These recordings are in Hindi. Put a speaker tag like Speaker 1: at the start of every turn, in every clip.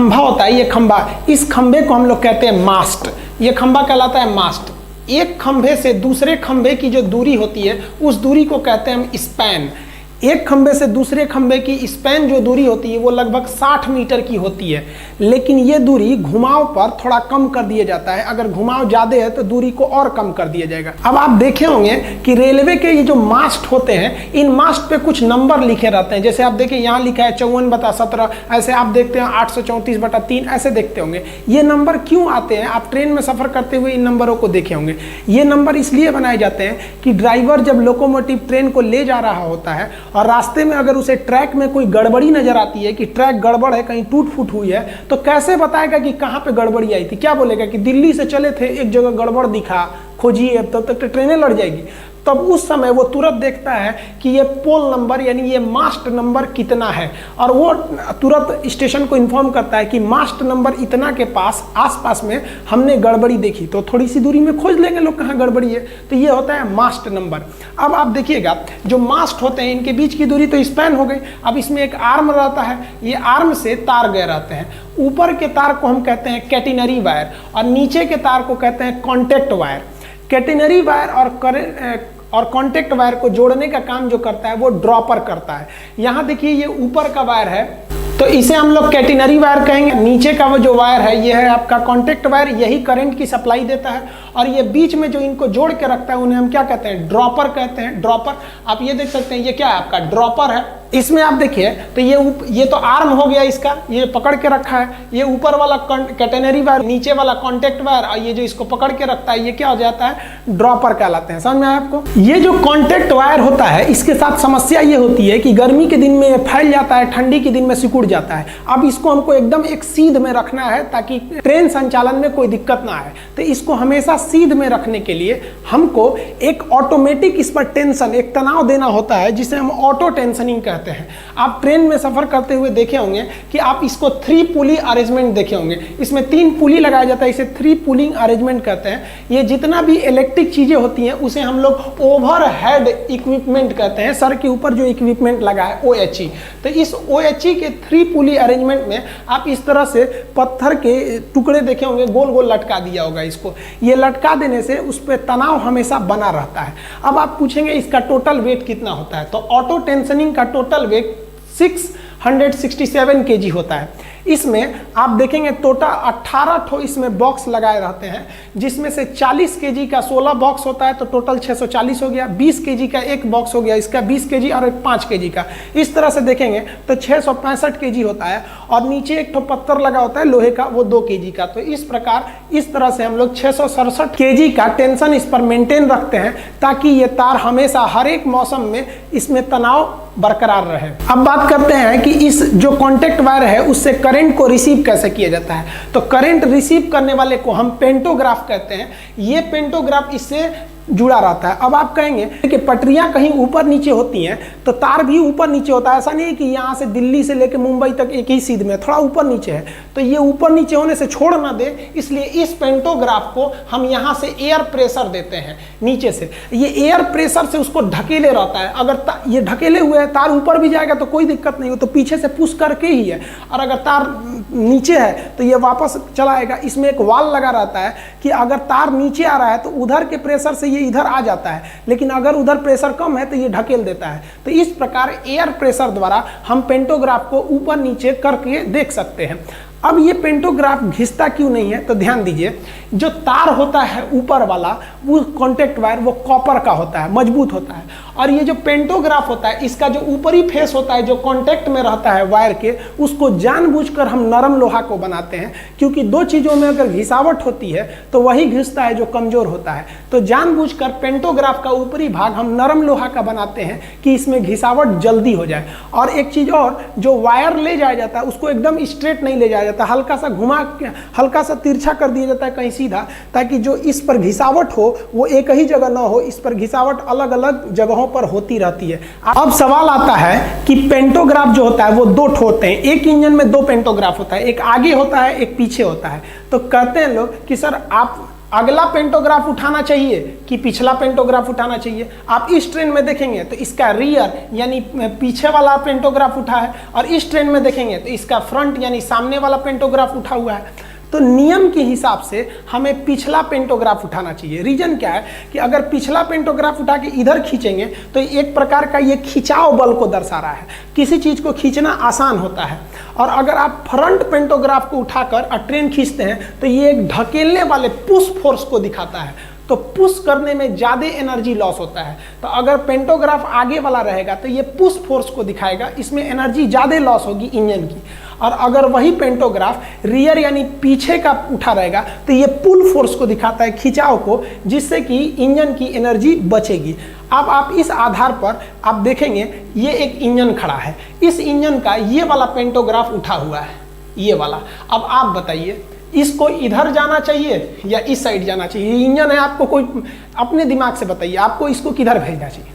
Speaker 1: खंभा होता है, ये खंभा, इस खंभे को हम लोग कहते हैं मास्ट। ये खंभा कहलाता है मास्ट। एक खंभे से दूसरे खंभे की जो दूरी होती है उस दूरी को कहते हैं हम स्पैन। एक खंभे से दूसरे खंभे की स्पैन जो दूरी होती है वो लगभग 60 मीटर की होती है, लेकिन ये दूरी घुमाव पर थोड़ा कम कर दिया जाता है। अगर घुमाव ज़्यादा है तो दूरी को और कम कर दिया जाएगा। अब आप देखे होंगे कि रेलवे के ये जो मास्ट होते हैं, इन मास्ट पे कुछ नंबर लिखे रहते हैं। जैसे आप देखिए यहाँ लिखा है 54/17, ऐसे आप देखते हैं 834/3, ऐसे देखते होंगे। ये नंबर क्यों आते हैं? आप ट्रेन में सफ़र करते हुए इन नंबरों को देखे होंगे। ये नंबर इसलिए बनाए जाते हैं कि ड्राइवर जब लोकोमोटिव ट्रेन को ले जा रहा होता है और रास्ते में अगर उसे ट्रैक में कोई गड़बड़ी नजर आती है कि ट्रैक गड़बड़ है, कहीं टूट फूट हुई है, तो कैसे बताएगा कि कहाँ पे गड़बड़ी आई थी? क्या बोलेगा कि दिल्ली से चले थे, एक जगह गड़बड़ दिखा, खोजिए, तब तक ट्रेनें लड़ जाएगी। तब उस समय वो तुरंत देखता है कि ये पोल नंबर यानी ये मास्ट नंबर कितना है, और वो तुरंत स्टेशन को इन्फॉर्म करता है कि मास्ट नंबर इतना के पास आसपास में हमने गड़बड़ी देखी। तो थोड़ी सी दूरी में खोज लेंगे लोग कहाँ गड़बड़ी है, तो ये होता है मास्ट नंबर। अब आप देखिएगा जो मास्ट होते हैं इनके बीच की दूरी तो स्पैन हो गई। अब इसमें एक आर्म रहता है, ये आर्म से तार गए रहते हैं। ऊपर के तार को हम कहते हैं कैटेनरी वायर और नीचे के तार को कहते हैं कॉन्टैक्ट वायर। कैटेनरी वायर और कॉन्टैक्ट वायर को जोड़ने का काम जो करता है वो ड्रॉपर करता है। यहाँ देखिए ये ऊपर का वायर है तो इसे हम लोग कैटेनरी वायर कहेंगे। नीचे का वो जो वायर है ये है आपका कॉन्टैक्ट वायर, यही करंट की सप्लाई देता है। और ये बीच में जो इनको जोड़ के रखता है उन्हें हम क्या कहते हैं? ड्रॉपर कहते हैं। ड्रॉपर आप ये देख सकते हैं, ये क्या है? आपका ड्रॉपर है। इसमें आप देखिए तो ये तो आर्म हो गया इसका, ये पकड़ के रखा है। ये ऊपर वाला कैटेनरी वायर, नीचे वाला कॉन्टैक्ट वायर, और ये जो इसको पकड़ के रखता है ये क्या हो जाता है? ड्रॉपर कहलाते हैं। समझ में आया आपको? ये जो कॉन्टैक्ट वायर होता है इसके साथ समस्या ये होती है कि गर्मी के दिन में ये फैल जाता है, ठंडी के दिन में सिकुड़ जाता है। अब इसको हमको एकदम एक सीध में रखना है ताकि ट्रेन संचालन में कोई दिक्कत ना आए। तो इसको हमेशा सीध में रखने के लिए हमको एक ऑटोमेटिक इस पर टेंशन, एक तनाव देना होता है जिसे हम ऑटो टेंशनिंग कहते हैं। आप ट्रेन में सफर करते हुए देखे होंगे कि आप इसको 3 पुली अरेंजमेंट देखे होंगे। इसमें 3 पुली लगाया जाता है, इसे 3 पुलिंग अरेंजमेंट कहते हैं। ये जितना भी इलेक्ट्रिक चीजें होती हैं उसे हम लोग ओवरहेड इक्विपमेंट कहते हैं। सर के ऊपर जो इक्विपमेंट लगा है OHE। तो इस OHE के 3 पुली अरेंजमेंट में आप इस तरह से पत्थर के टुकड़े देखे होंगे, गोल गोल लटका दिया होगा इसको। ये लटका देने से उस पर तनाव हमेशा बना रहता है। अब आप पूछेंगे इसका टोटल वेट कितना होता है? तो ऑटो टेंशनिंग का टोटल वेट 667 kg होता है। इसमें आप देखेंगे टोटल 18 ठो इसमें बॉक्स लगाए रहते हैं, जिसमेमें से 40 kg का 16 बॉक्स होता है तो टोटल 640 हो गया। 20 kg का एक बॉक्स हो गया, इसका 20 kg और एक 5 kg का। इस तरह से देखेंगे तो 665 kg होता है। और नीचे एक ठो पत्थर लगा होता है लोहे का, वो 2 kg का। तो इस प्रकार इस तरह से हम लोग 667 kg का टेंशन इस पर मेंटेन रखते हैं ताकि ये तार हमेशा हर एक मौसम में इसमें तनाव बरकरार रहे। अब बात करते हैं कि इस जो कॉन्टैक्ट वायर है उससे करंट को रिसीव कैसे किया जाता है। तो करंट रिसीव करने वाले को हम पेंटोग्राफ कहते हैं। ये पेंटोग्राफ इससे जुड़ा रहता है। अब आप कहेंगे कि पटरियां कहीं ऊपर नीचे होती हैं तो तार भी ऊपर नीचे होता है। ऐसा नहीं है कि यहाँ से दिल्ली से लेकर मुंबई तक एक ही सीध में, थोड़ा ऊपर नीचे है। तो ये ऊपर नीचे होने से छोड़ ना दे, इसलिए इस पेंटोग्राफ को हम यहाँ से एयर प्रेशर देते हैं नीचे से। ये एयर प्रेशर से उसको ढकेले रहता है। अगर ये ढकेले हुए है, तार ऊपर भी जाएगा तो कोई दिक्कत नहीं हो, तो पीछे से पुश करके ही है। और अगर तार नीचे है तो ये वापस चला आएगा। इसमें एक वाल लगा रहता है कि अगर तार नीचे आ रहा है तो उधर के प्रेशर से ये इधर आ जाता है, लेकिन अगर उधर प्रेशर कम है तो ये ढकेल देता है। तो इस प्रकार एयर प्रेशर द्वारा हम पेंटोग्राफ को ऊपर नीचे करके देख सकते हैं। अब ये पेंटोग्राफ घिसता क्यों नहीं है? तो ध्यान दीजिए, जो तार होता है ऊपर वाला वो कॉन्टैक्ट वायर वो कॉपर का होता है, मजबूत होता है। और ये जो पेंटोग्राफ होता है इसका जो ऊपरी फेस होता है जो कॉन्टैक्ट में रहता है वायर के, उसको जानबूझकर हम नरम लोहा को बनाते हैं, क्योंकि 2 चीज़ों में अगर घिसावट होती है तो वही घिसता है जो कमजोर होता है। तो जानबूझकर पेंटोग्राफ का ऊपरी भाग हम नरम लोहा का बनाते हैं कि इसमें घिसावट जल्दी हो जाए। और एक चीज़ और, जो वायर ले जाया जाता है उसको एकदम स्ट्रेट नहीं ले जाया जाता, हल्का सा घुमा के हल्का सा तिरछा कर दिया जाता है कहीं सीधा, ताकि जो इस पर घिसावट हो वो एक ही जगह ना हो, इस पर घिसावट अलग अलग जगहों पर होती रहती है। अब सवाल आता है कि पेंटोग्राफ जो होता है वो 2 ठो होते हैं। एक इंजन में 2 पेंटोग्राफ होता है, एक आगे होता है एक पीछे होता है। तो कहते हैं लोग कि सर आप अगला पेंटोग्राफ उठाना चाहिए कि पिछला पेंटोग्राफ उठाना चाहिए। आप इस ट्रेन में देखेंगे तो इसका रियर यानी पीछे वाला पेंटोग्राफ उठा है, और इस ट्रेन में देखेंगे तो इसका फ्रंट यानी सामने वाला पेंटोग्राफ उठा हुआ है। तो नियम के हिसाब से हमें पिछला पेंटोग्राफ उठाना चाहिए। रीजन क्या है कि अगर पिछला पेंटोग्राफ उठा के इधर खींचेंगे तो एक प्रकार का ये खिंचाव बल को दर्शा रहा है, किसी चीज़ को खींचना आसान होता है। और अगर आप फ्रंट पेंटोग्राफ को उठाकर ट्रेन खींचते हैं तो ये एक ढकेलने वाले पुश फोर्स को दिखाता है, तो पुश करने में ज़्यादा एनर्जी लॉस होता है। तो अगर पेंटोग्राफ आगे वाला रहेगा तो ये पुश फोर्स को दिखाएगा, इसमें एनर्जी ज़्यादा लॉस होगी इंजन की। और अगर वही पेंटोग्राफ रियर यानी पीछे का उठा रहेगा तो ये पुल फोर्स को दिखाता है, खिंचाव को, जिससे कि इंजन की एनर्जी बचेगी। अब आप इस आधार पर आप देखेंगे ये एक इंजन खड़ा है, इस इंजन का ये वाला पेंटोग्राफ उठा हुआ है, ये वाला। अब आप बताइए इसको इधर जाना चाहिए या इस साइड जाना चाहिए? ये इंजन है, आपको कोई अपने दिमाग से बताइए आपको इसको किधर भेजना चाहिए।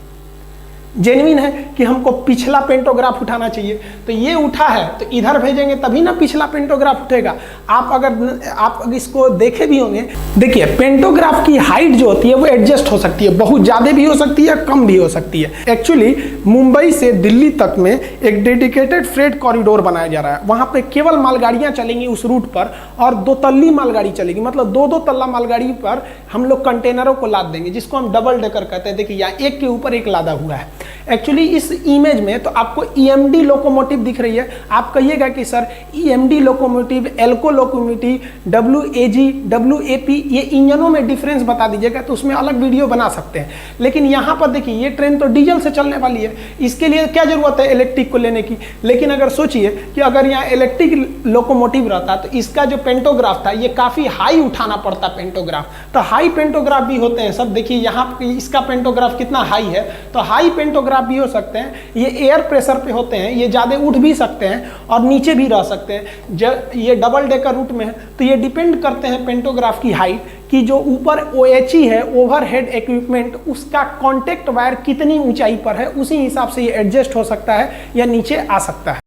Speaker 1: जेन्युइन है कि हमको पिछला पेंटोग्राफ उठाना चाहिए, तो ये उठा है तो इधर भेजेंगे तभी ना पिछला पेंटोग्राफ उठेगा। आप अगर इसको देखे भी होंगे, देखिए पेंटोग्राफ की हाइट जो होती है वो एडजस्ट हो सकती है, बहुत ज़्यादा भी हो सकती है, कम भी हो सकती है। एक्चुअली मुंबई से दिल्ली तक में एक डेडिकेटेड फ्रेट कॉरिडोर बनाया जा रहा है, वहाँ पे केवल मालगाड़ियाँ चलेंगी उस रूट पर, और 2 तल्ली मालगाड़ी चलेगी, मतलब 2-2 तल्ला मालगाड़ी पर हम लोग कंटेनरों को लाद देंगे, जिसको हम डबल डेकर कहते हैं। देखिए यहाँ एक के ऊपर एक लादा हुआ है। एक्चुअली इस इमेज में तो आपको ईएमडी लोकोमोटिव दिख रही है, आप कहिएगा कि sir EMD locomotive, Alco locomotive, WAG, WAP, ये इंजनों में डिफरेंस बता दीजिएगा तो उसमें अलग वीडियो बना सकते हैं। लेकिन यहाँ पर देखिए ये ट्रेन तो डीजल से चलने वाली है, इसके लिए क्या जरूरत है इलेक्ट्रिक को लेने की। लेकिन अगर सोचिए कि अगर यहाँ इलेक्ट्रिक लोकोमोटिव रहता तो इसका जो पेंटोग्राफ था ये काफ़ी हाई उठाना पड़ता पेंटोग्राफ। तो हाई पेंटोग्राफ भी होते हैं सब, देखिए यहाँ इसका पेंटोग्राफ कितना हाई है, तो हाई पेंटोग्राफ भी हो सकते हैं। ये एयर प्रेशर पे होते हैं, ये ज़्यादा उठ भी सकते हैं और नीचे भी रह सकते हैं। जब ये डबल डेकर रूट में है तो ये डिपेंड करते हैं पेंटोग्राफ की हाइट कि जो ऊपर OHE है, ओवरहेड इक्विपमेंट, उसका कॉन्टेक्ट वायर कितनी ऊंचाई पर है, उसी हिसाब से ये एडजस्ट हो सकता है या नीचे आ सकता है।